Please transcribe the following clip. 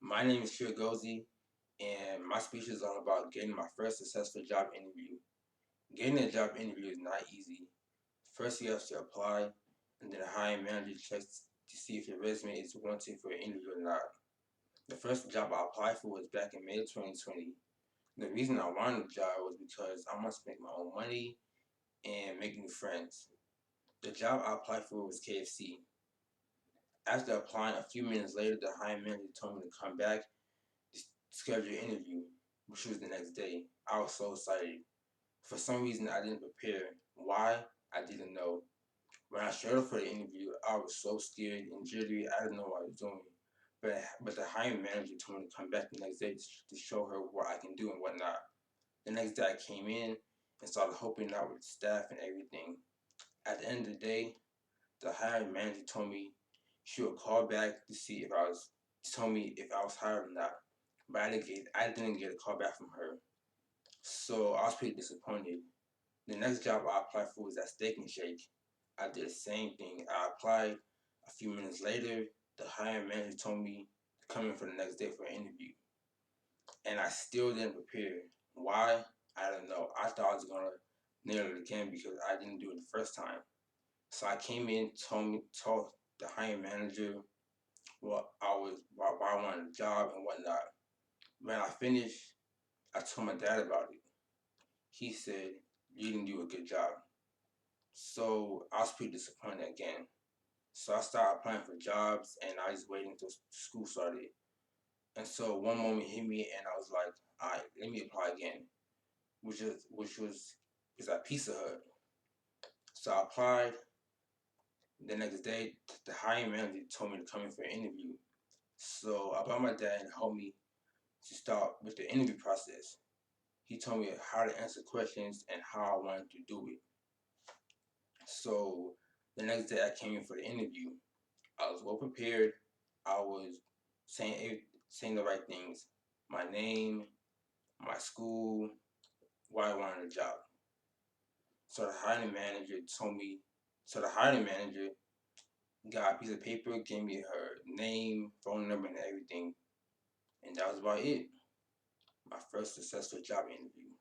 My name is Gozi, and my speech is all about getting my first successful job interview. Getting a job interview is not easy. First, you have to apply, and then the hiring manager checks to see if your resume is wanted for an interview or not. The first job I applied for was back in May 2020. The reason I wanted the job was because I wanted to make my own money and make new friends. The job I applied for was KFC. After applying, a few minutes later, the hiring manager told me to come back to schedule an interview, which was the next day. I was so excited. For some reason, I didn't prepare. Why? I didn't know. When I showed up for the interview, I was so scared and jittery. I didn't know what I was doing. But the hiring manager told me to come back the next day to show her what I can do and whatnot. The next day, I came in and started helping out with the staff and everything. At the end of the day, the hiring manager told me she would call back to see if I was to tell me if I was hired or not. But I didn't get a call back from her. So I was pretty disappointed. The next job I applied for was at Steak and Shake. I did the same thing. I applied. A few minutes later, the hiring manager told me to come in for the next day for an interview. And I still didn't prepare. Why? I don't know. I thought I was gonna nail it again because I didn't do it the first time. So I came in, told the hiring manager why I wanted a job and whatnot. When I finished, I told my dad about it. He said, "You didn't do a good job." So I was pretty disappointed again. So I started applying for jobs and I just waited until school started. And so one moment hit me and I was like, all right, let me apply again, which was at Pizza Hut. So I applied. The next day, the hiring manager told me to come in for an interview. So I brought my dad and helped me to start with the interview process. He told me how to answer questions and how I wanted to do it. So the next day I came in for the interview. I was well prepared. I was saying the right things. My name, my school, why I wanted a job. So the hiring manager told me. So the hiring manager got a piece of paper, gave me her name, phone number, and everything, and that was about it. My first successful job interview.